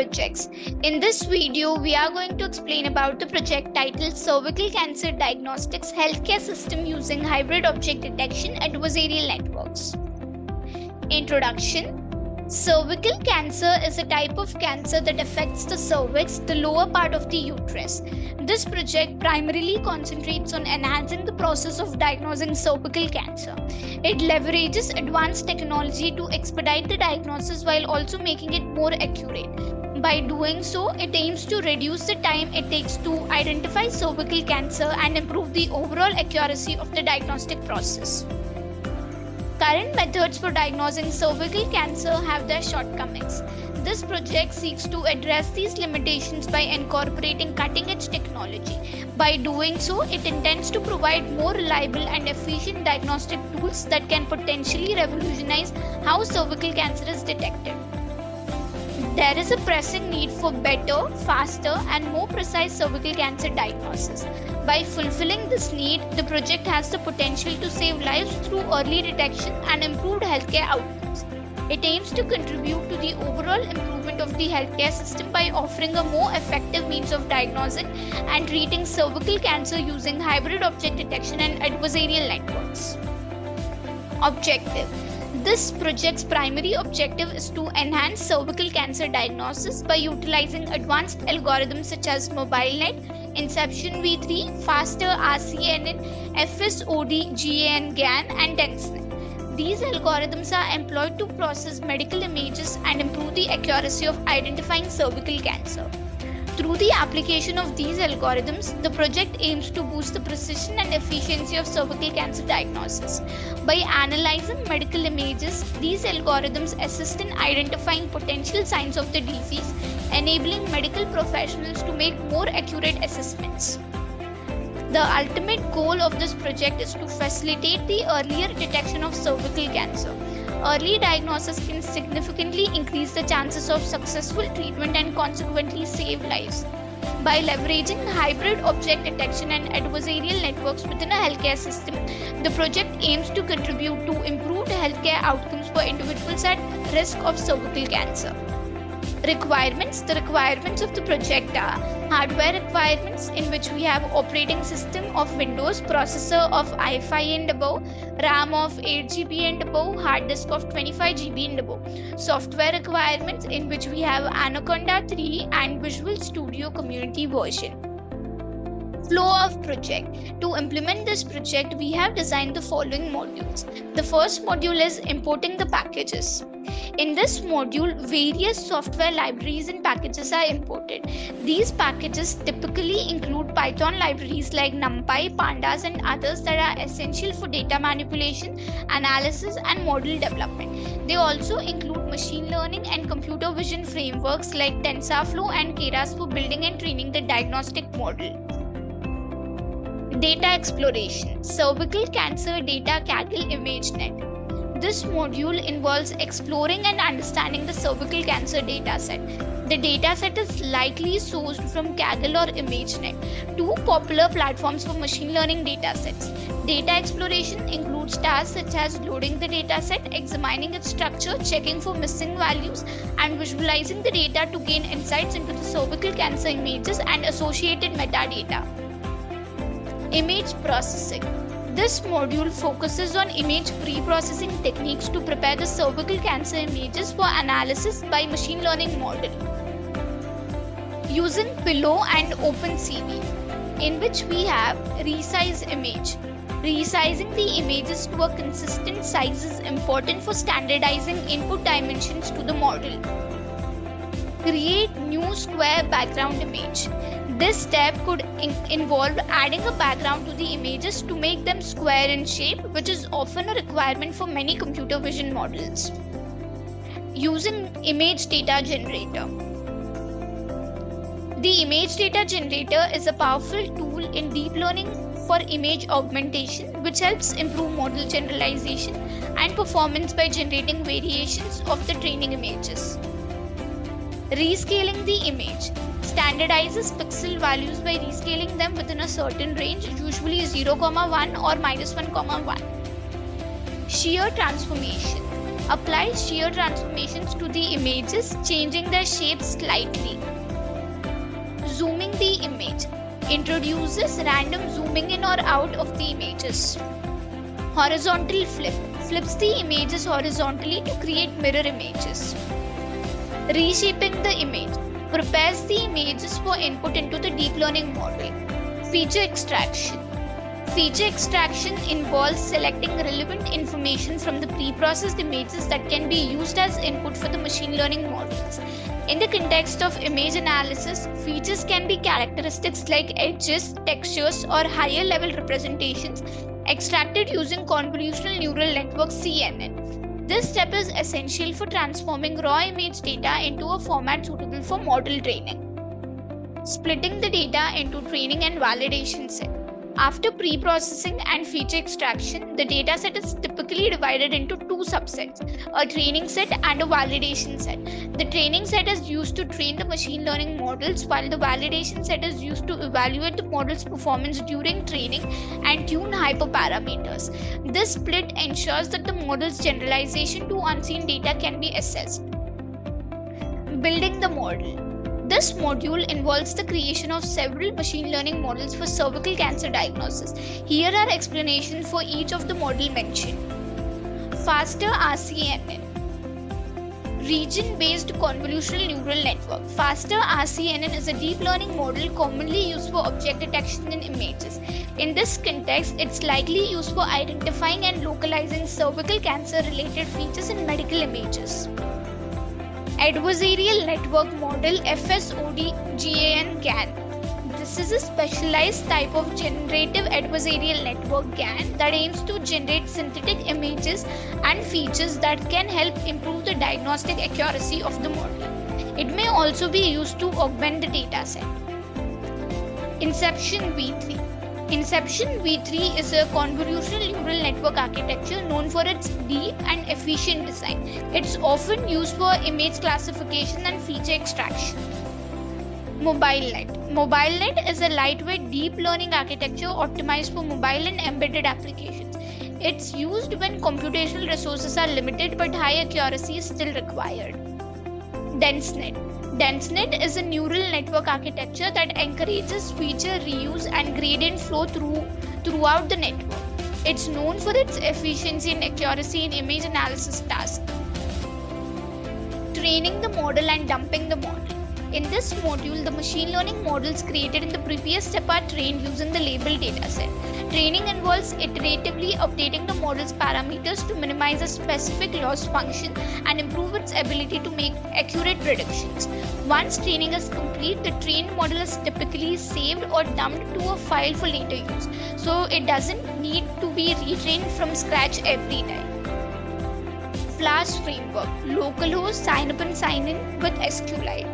projects. In this video, we are going to explain about the project titled Cervical Cancer Diagnostics Healthcare System Using Hybrid Object Detection Adversarial Networks. Introduction. Cervical cancer is a type of cancer that affects the cervix, the lower part of the uterus. This project primarily concentrates on enhancing the process of diagnosing cervical cancer. It leverages advanced technology to expedite the diagnosis while also making it more accurate. By doing so, it aims to reduce the time it takes to identify cervical cancer and improve the overall accuracy of the diagnostic process. Current methods for diagnosing cervical cancer have their shortcomings. This project seeks to address these limitations by incorporating cutting-edge technology. By doing so, it intends to provide more reliable and efficient diagnostic tools that can potentially revolutionize how cervical cancer is detected. There is a pressing need for better, faster, and more precise cervical cancer diagnosis. By fulfilling this need, the project has the potential to save lives through early detection and improved healthcare outcomes. It aims to contribute to the overall improvement of the healthcare system by offering a more effective means of diagnosing and treating cervical cancer using hybrid object detection and adversarial networks. Objective. This project's primary objective is to enhance cervical cancer diagnosis by utilizing advanced algorithms such as MobileNet, Inception V3, Faster RCNN, FSOD, GAN, GAN, and DenseNet. These algorithms are employed to process medical images and improve the accuracy of identifying cervical cancer. Through the application of these algorithms, the project aims to boost the precision and efficiency of cervical cancer diagnosis. By analyzing medical images, these algorithms assist in identifying potential signs of the disease, enabling medical professionals to make more accurate assessments. The ultimate goal of this project is to facilitate the earlier detection of cervical cancer. Early diagnosis can significantly increase the chances of successful treatment and consequently save lives. By leveraging hybrid object detection and adversarial networks within a healthcare system, the project aims to contribute to improved healthcare outcomes for individuals at risk of cervical cancer. Requirements. The requirements of the project are hardware requirements, in which we have operating system of Windows, processor of i5 and above, RAM of 8GB and above, hard disk of 25GB and above. Software requirements, in which we have Anaconda 3 and Visual Studio Community version. Flow of project. To implement this project, we have designed the following modules. The first module is importing the packages. In this module, various software libraries and packages are imported. These packages typically include Python libraries like NumPy, Pandas, and others that are essential for data manipulation, analysis, and model development. They also include machine learning and computer vision frameworks like TensorFlow and Keras for building and training the diagnostic model. Data exploration. Cervical cancer data Kaggle ImageNet. This module involves exploring and understanding the cervical cancer dataset. The dataset is likely sourced from Kaggle or ImageNet, two popular platforms for machine learning datasets. Data exploration includes tasks such as loading the dataset, examining its structure, checking for missing values, and visualizing the data to gain insights into the cervical cancer images and associated metadata. Image processing. This module focuses on image pre-processing techniques to prepare the cervical cancer images for analysis by machine learning model. Using Pillow and OpenCV, in which we have resize image. Resizing the images to a consistent size is important for standardizing input dimensions to the model. Create new square background image. This step could involve adding a background to the images to make them square in shape, which is often a requirement for many computer vision models. Using image data generator. The image data generator is a powerful tool in deep learning for image augmentation, which helps improve model generalization and performance by generating variations of the training images. Rescaling the image. Standardizes pixel values by rescaling them within a certain range, usually 0,1 or -1,1. Shear transformation. Apply shear transformations to the images, changing their shapes slightly. Zooming the image introduces random zooming in or out of the images. Horizontal flip flips the images horizontally to create mirror images. Reshaping the image prepares the images for input into the deep learning model. Feature extraction. Feature extraction involves selecting relevant information from the pre-processed images that can be used as input for the machine learning models. In the context of image analysis, features can be characteristics like edges, textures, or higher level representations extracted using convolutional neural network CNN. This step is essential for transforming raw image data into a format suitable for model training. Splitting the data into training and validation set. After pre-processing and feature extraction, the dataset is typically divided into two subsets, a training set and a validation set. The training set is used to train the machine learning models, while the validation set is used to evaluate the model's performance during training and tune hyperparameters. This split ensures that the model's generalization to unseen data can be assessed. Building the model. This module involves the creation of several machine learning models for cervical cancer diagnosis. Here are explanations for each of the model mentioned. Faster RCNN. Region-based convolutional neural network. Faster RCNN is a deep learning model commonly used for object detection in images. In this context, it's likely used for identifying and localizing cervical cancer-related features in medical images. Adversarial Network Model FSOD GAN. This is a specialized type of generative adversarial network GAN that aims to generate synthetic images and features that can help improve the diagnostic accuracy of the model. It may also be used to augment the dataset. Inception V3. Inception V3 is a convolutional neural network architecture known for its deep and efficient design. It's often used for image classification and feature extraction. MobileNet. MobileNet is a lightweight deep learning architecture optimized for mobile and embedded applications. It's used when computational resources are limited but high accuracy is still required. DenseNet. DenseNet is a neural network architecture that encourages feature reuse and gradient flow throughout the network. It's known for its efficiency and accuracy in image analysis tasks. Training the model and dumping the model. In this module, the machine learning models created in the previous step are trained using the labeled dataset. Training involves iteratively updating the model's parameters to minimize a specific loss function and improve its ability to make accurate predictions. Once training is complete, the trained model is typically saved or dumped to a file for later use, so it doesn't need to be retrained from scratch every time. Flask framework, localhost sign-up and sign-in with SQLite.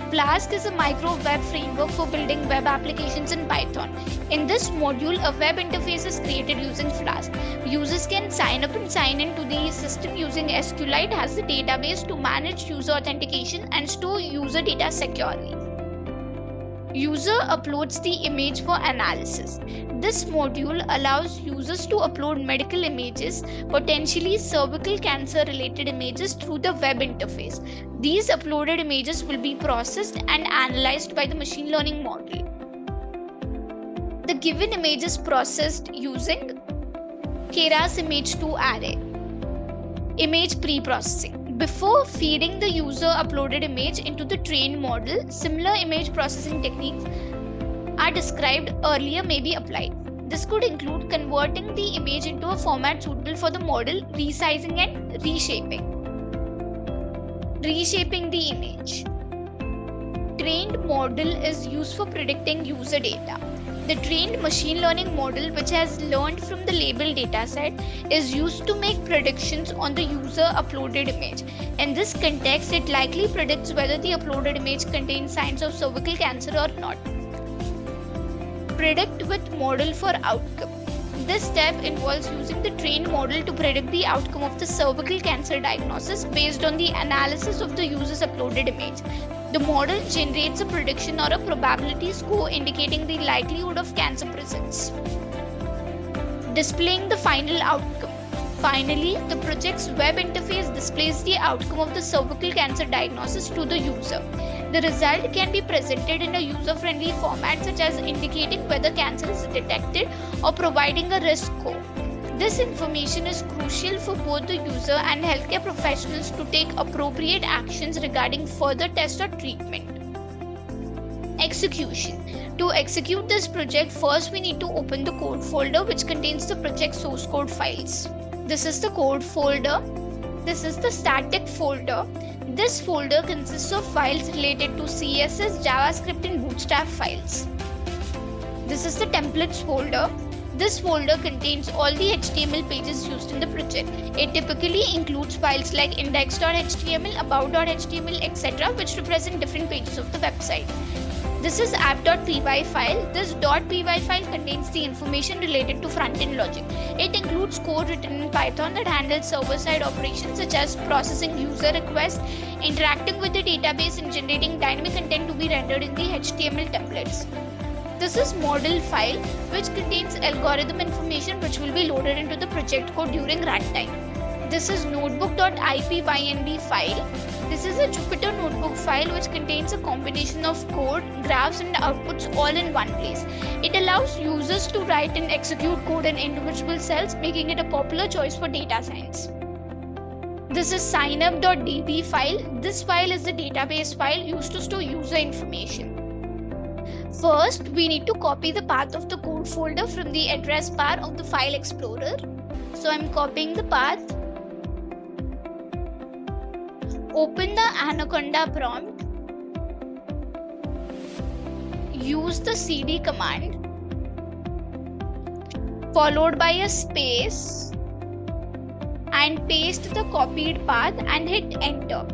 Flask is a micro web framework for building web applications in Python. In this module, a web interface is created using Flask. Users can sign up and sign in to the system using SQLite as the database to manage user authentication and store user data securely. User uploads the image for analysis. This module allows users to upload medical images, potentially cervical cancer related images, through the web interface. These uploaded images will be processed and analyzed by the machine learning model. The given image is processed using Keras Image2 array. Image pre-processing. Before feeding the user uploaded image into the trained model, similar image processing techniques are described earlier may be applied. This could include converting the image into a format suitable for the model, resizing and reshaping. Reshaping the image. Trained model is used for predicting user data. The trained machine learning model, which has learned from the labeled dataset, is used to make predictions on the user uploaded image. In this context, it likely predicts whether the uploaded image contains signs of cervical cancer or not. Predict with model for outcome. This step involves using the trained model to predict the outcome of the cervical cancer diagnosis based on the analysis of the user's uploaded image. The model generates a prediction or a probability score indicating the likelihood of cancer presence. Displaying the final outcome. Finally, the project's web interface displays the outcome of the cervical cancer diagnosis to the user. The result can be presented in a user-friendly format such as indicating whether cancer is detected or providing a risk score. This information is crucial for both the user and healthcare professionals to take appropriate actions regarding further tests or treatment. Execution. To execute this project, first we need to open the code folder which contains the project source code files. This is the code folder. This is the static folder. This folder consists of files related to CSS, JavaScript and Bootstrap files. This is the templates folder. This folder contains all the HTML pages used in the project. It typically includes files like index.html, about.html, etc. which represent different pages of the website. This is app.py file. This .py file contains the information related to front-end logic. It includes code written in Python that handles server-side operations such as processing user requests, interacting with the database and generating dynamic content to be rendered in the HTML templates. This is model file which contains algorithm information which will be loaded into the project code during runtime. This is notebook.ipynb file. This is a Jupyter notebook file which contains a combination of code, graphs and outputs all in one place. It allows users to write and execute code in individual cells, making it a popular choice for data science. This is signup.db file. This file is the database file used to store user information. First, we need to copy the path of the code folder from the address bar of the file explorer. So I'm copying the path. Open the Anaconda prompt. Use the cd command followed by a space and paste the copied path and hit enter.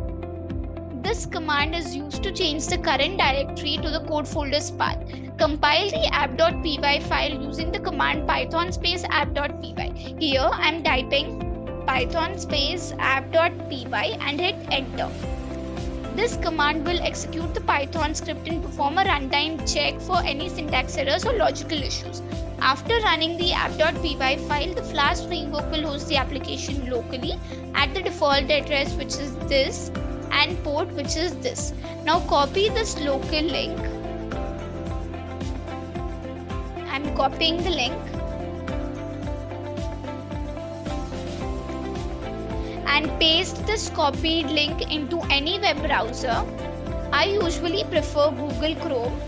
This command is used to change the current directory to the code folder's path. Compile the app.py file using the command python space app.py. Here I am typing python space app.py and hit enter. This command will execute the Python script and perform a runtime check for any syntax errors or logical issues. After running the app.py file, the Flash framework will host the application locally at the default address, which is this, and port, which is this. Now copy this local link. I'm copying the link and paste this copied link into any web browser. I usually prefer Google Chrome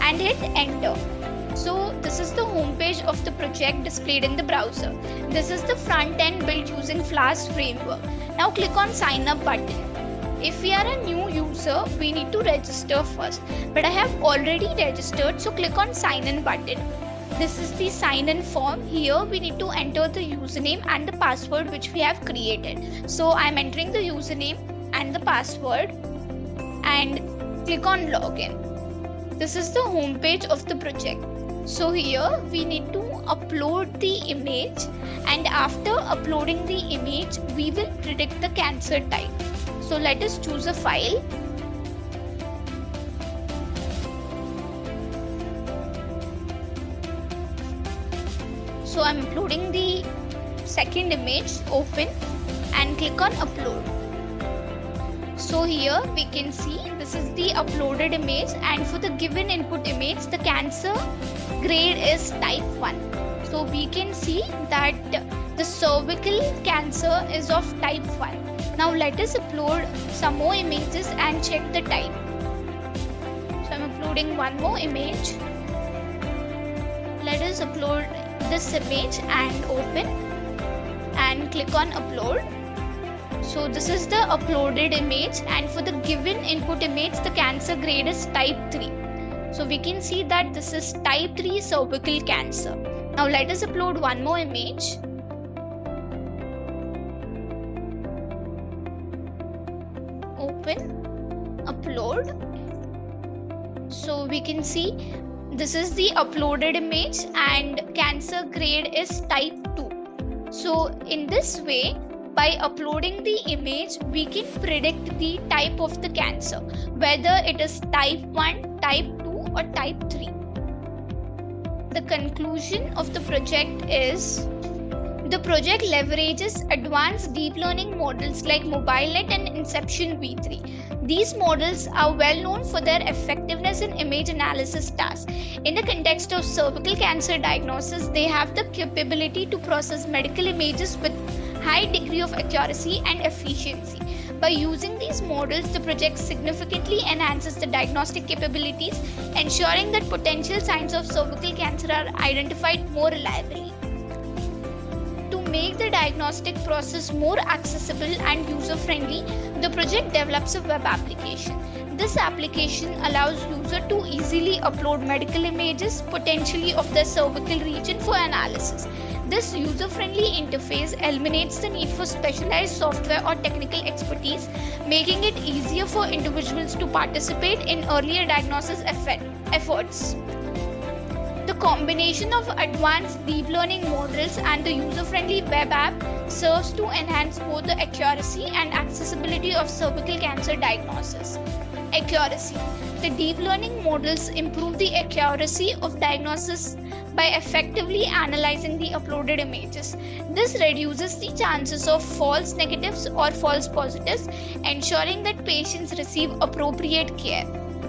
and hit enter. So this is the home page of the project displayed in the browser. This is the front end built using Flash framework. Now click on sign up button. If we are a new user, we need to register first. But I have already registered, so click on sign in button. This is the sign in form. Here we need to enter the username and the password which we have created. So I am entering the username and the password and click on login. This is the home page of the project. So here we need to upload the image, and after uploading the image, we will predict the cancer type. So let us choose a file. So I'm uploading the second image, open and click on upload. So here we can see this is the uploaded image, and for the given input image, the cancer grade is type 1. So we can see that the cervical cancer is of type 1. Now let us upload some more images and check the type. So I'm uploading one more image. Let us upload this image and open and click on upload. So this is the uploaded image, and for the given input image, the cancer grade is type 3. So we can see that this is type 3 cervical cancer. Now let us upload one more image. Open, upload. So we can see this is the uploaded image and cancer grade is type 2. So in this way, by uploading the image, we can predict the type of the cancer, whether it is type 1, type 2 or type 3. The conclusion of the project is The project leverages advanced deep learning models like MobileNet and Inception v3. These models are well known for their effectiveness in image analysis tasks. In the context of cervical cancer diagnosis, they have the capability to process medical images with high degree of accuracy and efficiency. By using these models, the project significantly enhances the diagnostic capabilities, ensuring that potential signs of cervical cancer are identified more reliably. To make the diagnostic process more accessible and user-friendly, the project develops a web application. This application allows users to easily upload medical images, potentially of the cervical region, for analysis. This user-friendly interface eliminates the need for specialized software or technical expertise, making it easier for individuals to participate in earlier diagnosis efforts. The combination of advanced deep learning models and the user-friendly web app serves to enhance both the accuracy and accessibility of cervical cancer diagnosis. Accuracy. The deep learning models improve the accuracy of diagnosis by effectively analyzing the uploaded images. This reduces the chances of false negatives or false positives, ensuring that patients receive appropriate care.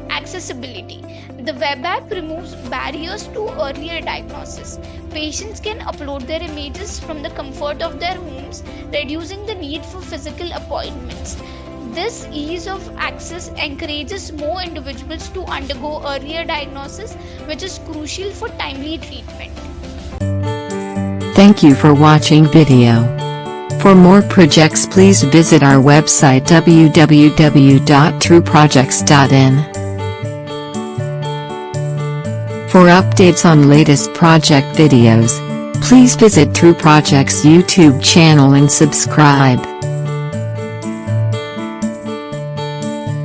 Accessibility. The web app removes barriers to earlier diagnosis. Patients can upload their images from the comfort of their homes, reducing the need for physical appointments. This ease of access encourages more individuals to undergo earlier diagnosis, which is crucial for timely treatment. Thank you for watching video. For more projects, please visit our website www.trueprojects.in. For updates on latest project videos, please visit True Projects YouTube channel and subscribe.